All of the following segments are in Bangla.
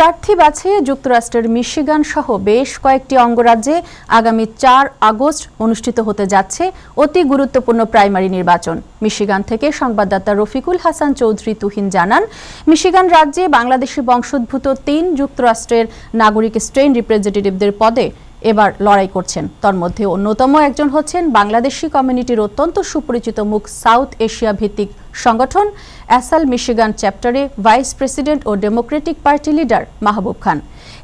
প্রার্থী বাছাইয়ে যুক্তরাষ্ট্রের মিশিগান সহ বেশ কয়েকটি অঙ্গরাজ্যে আগামী ৪ আগস্ট অনুষ্ঠিত হতে যাচ্ছে অতি গুরুত্বপূর্ণ প্রাইমারি নির্বাচন। মিশিগান থেকে সংবাদদাতা রফিকুল হাসান চৌধুরী তুহিন জানান, মিশিগান রাজ্যে বাংলাদেশি বংশোদ্ভূত ৩ যুক্তরাষ্ট্রের নাগরিক স্টেট রিপ্রেজেন্টেটিভদের পদে এবার লড়াই করছেন। তার মধ্যে অন্যতম একজন হচ্ছেন বাংলাদেশি কমিউনিটির অত্যন্ত সুপরিচিত মুখ সাউথ এশিয়া ভিত্তিক সংগঠন অ্যাসাল মিশিগান চ্যাপ্টারে ভাইস প্রেসিডেন্ট ও ডেমোক্রেটিক পার্টি লিডার মাহবুব খান।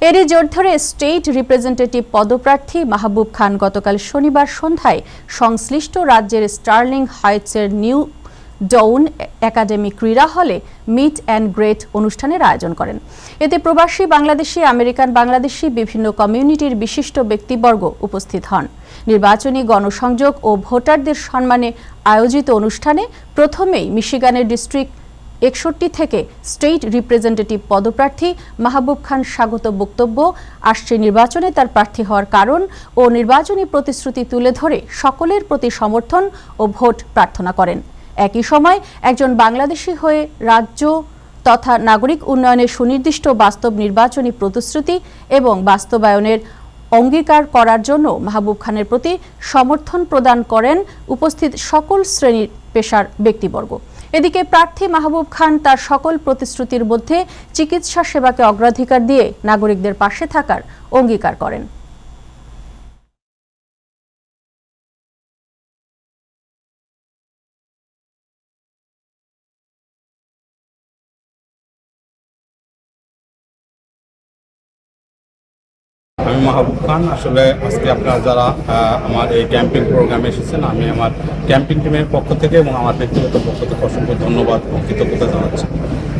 এরই জোর ধরে স্টেট রিপ্রেজেন্টেটিভ পদপ্রার্থী মাহবুব খান গতকাল শনিবার সন্ধ্যায় সংশ্লিষ্ট রাজ্যের স্টার্লিং হাইটসের নিউ ডাউন একাডেমি ক্রীড়া হলে মিট অ্যান্ড গ্রেট অনুষ্ঠানের আয়োজন করেন। এতে প্রবাসী বাংলাদেশি, আমেরিকান বাংলাদেশি বিভিন্ন কমিউনিটির বিশিষ্ট ব্যক্তিবর্গ উপস্থিত হন। নির্বাচনী গণসংযোগ ও ভোটারদের সম্মানে আয়োজিত অনুষ্ঠানে প্রথমেই মিশিগানের ডিস্ট্রিক্ট ৬১ থেকে স্টেট রিপ্রেজেন্টেটিভ পদপ্রার্থী মাহবুব খান স্বাগত বক্তব্য আসছে নির্বাচনে তার প্রার্থী হওয়ার কারণ ও নির্বাচনী প্রতিশ্রুতি তুলে ধরে সকলের প্রতি সমর্থন ও ভোট প্রার্থনা করেন। একই সময় একজন বাংলাদেশি হয়ে রাজ্য তথা নাগরিক উন্নয়নের সুনির্দিষ্ট বাস্তব নির্বাচনী প্রতিশ্রুতি এবং বাস্তবায়নের অঙ্গীকার করার জন্য মাহবুব খানের প্রতি সমর্থন প্রদান করেন উপস্থিত সকল শ্রেণীর পেশার ব্যক্তিবর্গ। এদিকে প্রার্থী মাহবুব খান তার সকল প্রতিশ্রুতির মধ্যে চিকিৎসা সেবাকে অগ্রাধিকার দিয়ে নাগরিকদের পাশে থাকার অঙ্গীকার করেন। আমি মাহবুব খান। আসলে আজকে আপনারা যারা আমার এই ক্যাম্পিং প্রোগ্রামে এসেছেন, আমি আমার ক্যাম্পিং টিমের পক্ষ থেকে এবং আমার ব্যক্তিগত পক্ষ থেকে অসংখ্য ধন্যবাদ ও কৃতজ্ঞতা জানাচ্ছি।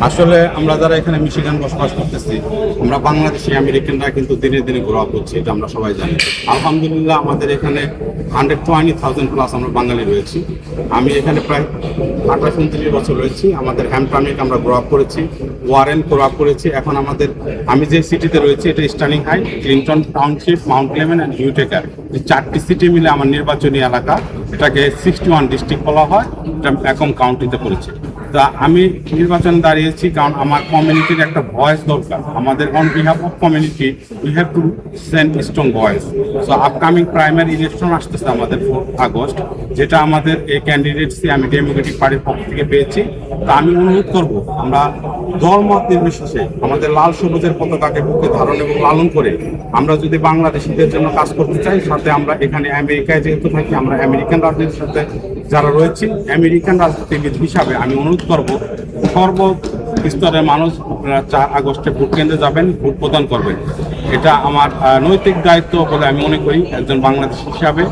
আসলে আমরা যারা এখানে মিশিগান বসবাস করতেছি, আমরা বাংলাদেশি আমেরিকানরা কিন্তু দিনে দিনে গ্রো আপ করছি, এটা আমরা সবাই জানি। আলহামদুলিল্লাহ আমাদের এখানে 120,000 প্লাস আমরা বাঙালি রয়েছি। আমি এখানে প্রায় 28-29 বছর রয়েছি। আমাদের হ্যামট্রামিক আমরা গ্রো আপ করেছি, ওয়ারেন গ্রো আপ করেছি। এখন আমি যে সিটিতে রয়েছি এটা Sterling Heights, Clinton Township, Mount Clemens and হিউটেকার, এই 4টি সিটি মিলে আমার নির্বাচনী এলাকা। এটাকে 61 ডিস্ট্রিক্ট বলা হয়, এটা একম কাউন্টিতে পড়েছে। তা আমি নির্বাচন দাঁড়িয়েছি কারণ আমার কমিউনিটির একটা ভয়েস দরকার। আমাদের on behalf of community we have to send strong voice. So upcoming primary election আসতেছে আমাদের 4 আগস্ট, যেটা আমাদের এই ক্যান্ডিডেটসই আমি ডেমোক্রেটিক পার্টির পক্ষ থেকে পেয়েছি। তা আমি অনুরোধ করব, আমরা দলমত নির্বিশেষে আমাদের লাল সবুজের পতাকাকে বুকে ধারণ এবং লালন করে আমরা যদি বাংলাদেশিদের জন্য কাজ করতে চাই, সাথে আমরা এখানে আমেরিকায় যেহেতু থাকি, আমরা আমেরিকান রাজনীতির সাথে যারা রয়েছি, আমেরিকান রাজনীতিবিদ হিসাবে আমি অনুরোধ করব সর্বস্তরের মানুষ 4 আগস্টে ভোট কেন্দ্রে যাবেন, ভোট প্রদান করবেন। এটা আমার নৈতিক দায়িত্ব বলে আমি মনে করি একজন বাংলাদেশি হিসাবে।